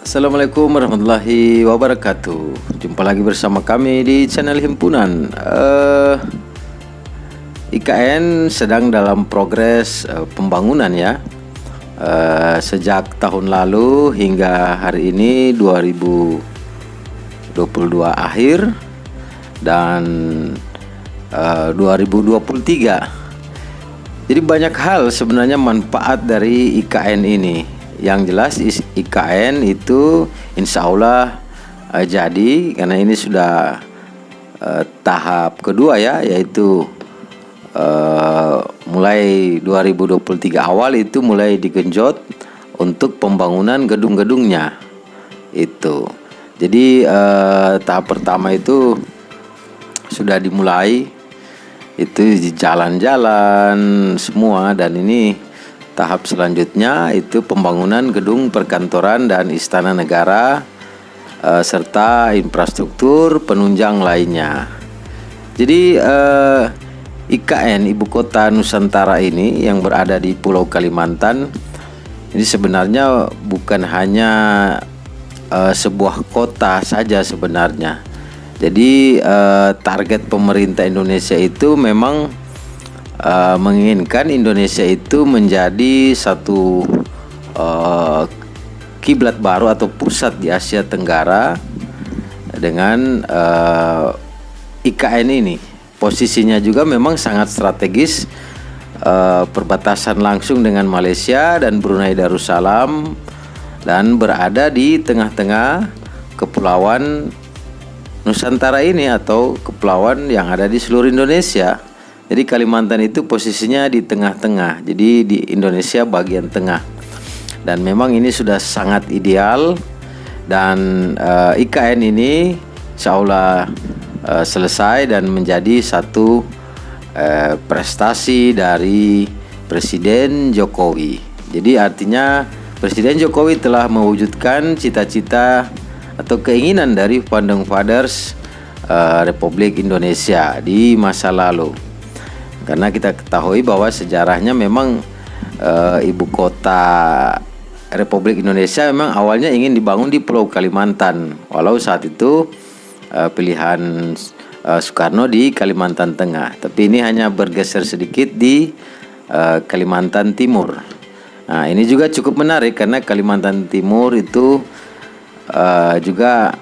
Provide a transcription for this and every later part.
Assalamualaikum warahmatullahi wabarakatuh. Jumpa lagi bersama kami di channel Himpunan. IKN sedang dalam progres pembangunan ya. Sejak tahun lalu hingga hari ini 2022 akhir dan 2023. Jadi banyak hal sebenarnya manfaat dari IKN ini. Yang jelas IKN itu insya Allah jadi, karena ini sudah tahap kedua ya, yaitu mulai 2023 awal itu mulai digenjot untuk pembangunan gedung-gedungnya itu. Jadi tahap pertama itu sudah dimulai, itu di jalan-jalan semua, dan ini tahap selanjutnya itu pembangunan gedung perkantoran dan istana negara serta infrastruktur penunjang lainnya. Jadi IKN Ibu Kota Nusantara ini yang berada di Pulau Kalimantan ini sebenarnya bukan hanya sebuah kota saja sebenarnya. Jadi target pemerintah Indonesia itu memang menginginkan Indonesia itu menjadi satu kiblat baru atau pusat di Asia Tenggara dengan IKN ini. Posisinya juga memang sangat strategis, perbatasan langsung dengan Malaysia dan Brunei Darussalam, dan berada di tengah-tengah kepulauan Nusantara ini atau kepulauan yang ada di seluruh Indonesia. Jadi Kalimantan itu posisinya di tengah-tengah, jadi di Indonesia bagian tengah. Dan memang ini sudah sangat ideal, dan IKN ini insya Allah selesai dan menjadi satu prestasi dari Presiden Jokowi. Jadi artinya Presiden Jokowi telah mewujudkan cita-cita atau keinginan dari Founding Fathers Republik Indonesia di masa lalu. Karena kita ketahui bahwa sejarahnya memang ibu kota Republik Indonesia memang awalnya ingin dibangun di Pulau Kalimantan, walau saat itu pilihan Soekarno di Kalimantan Tengah, tapi ini hanya bergeser sedikit di Kalimantan Timur. Nah, ini juga cukup menarik karena Kalimantan Timur itu juga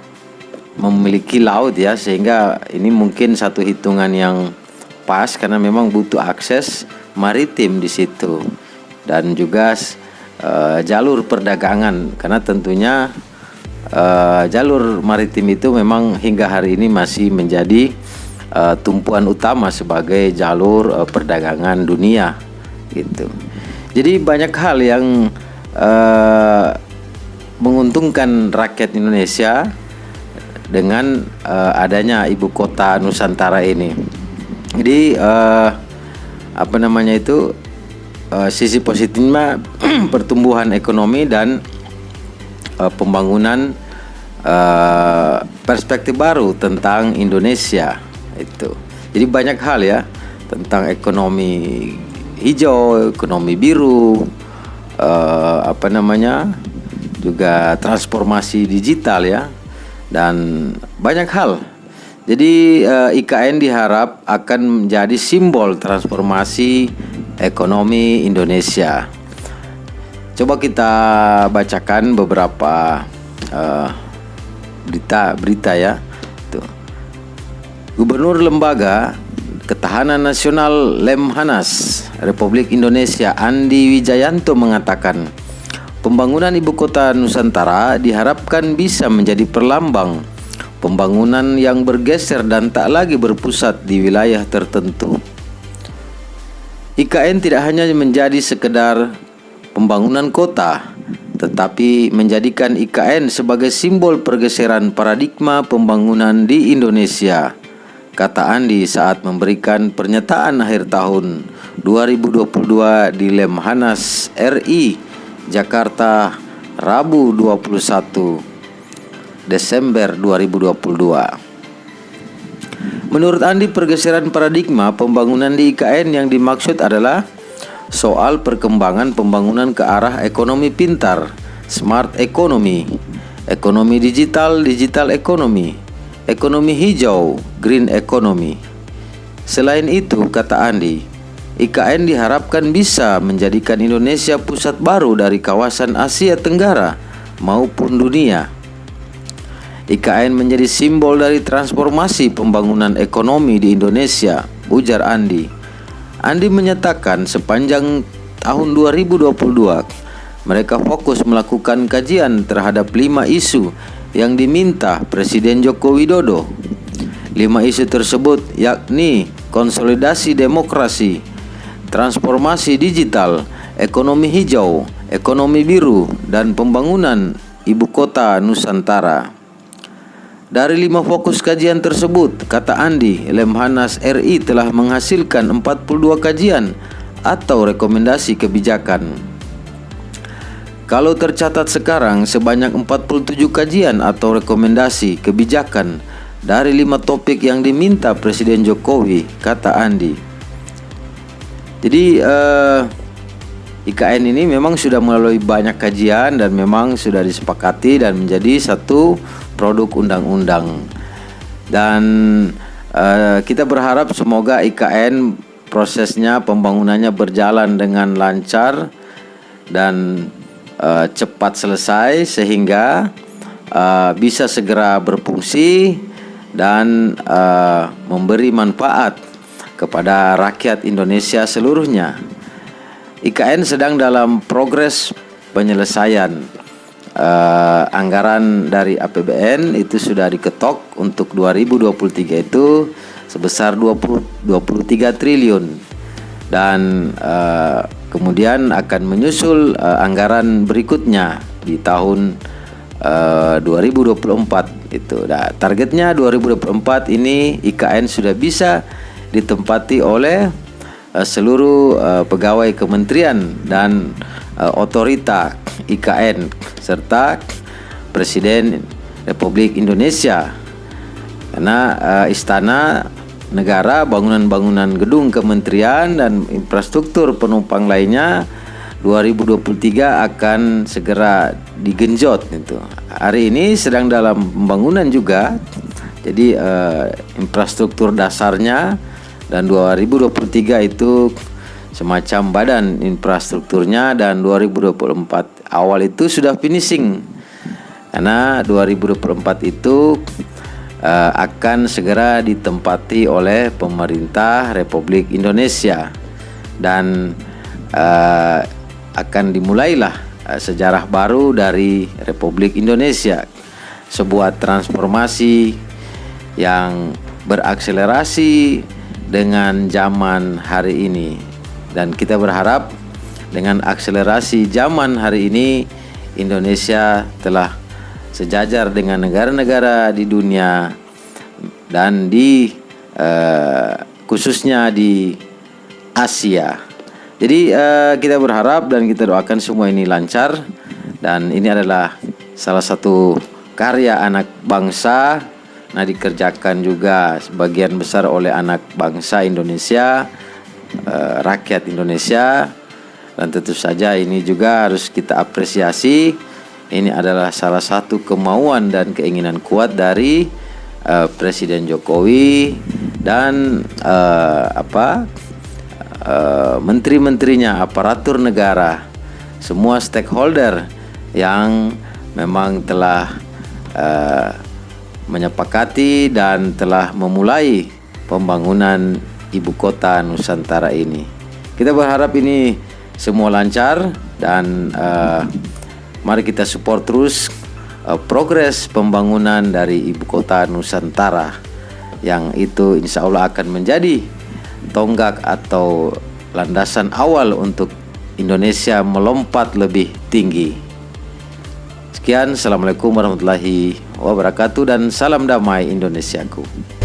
memiliki laut ya, sehingga ini mungkin satu hitungan yang pas karena memang butuh akses maritim di situ, dan juga jalur perdagangan, karena tentunya jalur maritim itu memang hingga hari ini masih menjadi tumpuan utama sebagai jalur perdagangan dunia gitu. Jadi banyak hal yang menguntungkan rakyat Indonesia dengan adanya ibu kota Nusantara ini. Jadi sisi positifnya pertumbuhan ekonomi dan pembangunan perspektif baru tentang Indonesia itu. Jadi banyak hal ya tentang ekonomi hijau, ekonomi biru, juga transformasi digital ya, dan banyak hal. Jadi IKN diharap akan menjadi simbol transformasi ekonomi Indonesia. Coba kita bacakan beberapa berita ya. Tuh. Gubernur Lembaga Ketahanan Nasional Lemhanas Republik Indonesia Andi Wijayanto mengatakan, pembangunan ibu kota Nusantara diharapkan bisa menjadi perlambang pembangunan yang bergeser dan tak lagi berpusat di wilayah tertentu. IKN tidak hanya menjadi sekedar pembangunan kota, tetapi menjadikan IKN sebagai simbol pergeseran paradigma pembangunan di Indonesia, kata Andi saat memberikan pernyataan akhir tahun 2022 di Lemhanas RI, Jakarta, Rabu 21 Desember 2022. Menurut Andi, pergeseran paradigma pembangunan di IKN yang dimaksud adalah soal perkembangan pembangunan ke arah ekonomi pintar, smart economy, ekonomi digital, digital ekonomi, ekonomi hijau, green economy. Selain itu, kata Andi, IKN diharapkan bisa menjadikan Indonesia pusat baru dari kawasan Asia Tenggara maupun dunia. IKN menjadi simbol dari transformasi pembangunan ekonomi di Indonesia, ujar Andi. Andi menyatakan sepanjang tahun 2022, mereka fokus melakukan kajian terhadap 5 isu yang diminta Presiden Joko Widodo. 5 isu tersebut yakni konsolidasi demokrasi, transformasi digital, ekonomi hijau, ekonomi biru, dan pembangunan ibu kota Nusantara. Dari 5 fokus kajian tersebut, kata Andi, Lemhanas RI telah menghasilkan 42 kajian atau rekomendasi kebijakan. Kalau tercatat sekarang sebanyak 47 kajian atau rekomendasi kebijakan dari 5 topik yang diminta Presiden Jokowi, kata Andi. Jadi IKN ini memang sudah melalui banyak kajian dan memang sudah disepakati dan menjadi satu produk undang-undang. Dan kita berharap semoga IKN prosesnya pembangunannya berjalan dengan lancar dan cepat selesai sehingga bisa segera berfungsi dan memberi manfaat kepada rakyat Indonesia seluruhnya. IKN sedang dalam progres penyelesaian anggaran dari APBN itu sudah diketok untuk 2023 itu sebesar 23 triliun dan kemudian akan menyusul anggaran berikutnya di tahun 2024 itu. Nah, targetnya 2024 ini IKN sudah bisa ditempati oleh seluruh pegawai kementerian dan otorita IKN serta Presiden Republik Indonesia. Karena istana negara, bangunan-bangunan gedung kementerian dan infrastruktur penumpang lainnya 2023 akan segera digenjot itu. Hari ini sedang dalam pembangunan juga. Jadi infrastruktur dasarnya dan 2023 itu semacam badan infrastrukturnya dan 2024 awal itu sudah finishing. Karena 2024 itu akan segera ditempati oleh pemerintah Republik Indonesia dan akan dimulailah sejarah baru dari Republik Indonesia, sebuah transformasi yang berakselerasi dengan zaman hari ini. Dan kita berharap dengan akselerasi zaman hari ini Indonesia telah sejajar dengan negara-negara di dunia dan di khususnya di Asia. Jadi kita berharap dan kita doakan semua ini lancar, dan ini adalah salah satu karya anak bangsa. Nah, dikerjakan juga sebagian besar oleh anak bangsa Indonesia, rakyat Indonesia, dan tentu saja ini juga harus kita apresiasi. Ini adalah salah satu kemauan dan keinginan kuat dari Presiden Jokowi dan menteri-menterinya, aparatur negara, semua stakeholder yang memang telah menyepakati dan telah memulai pembangunan ibu kota Nusantara ini. Kita berharap ini semua lancar dan mari kita support terus progres pembangunan dari ibu kota Nusantara yang itu insya Allah akan menjadi tonggak atau landasan awal untuk Indonesia melompat lebih tinggi. Sekian, Assalamualaikum warahmatullahi wabarakatuh dan salam damai Indonesiaku.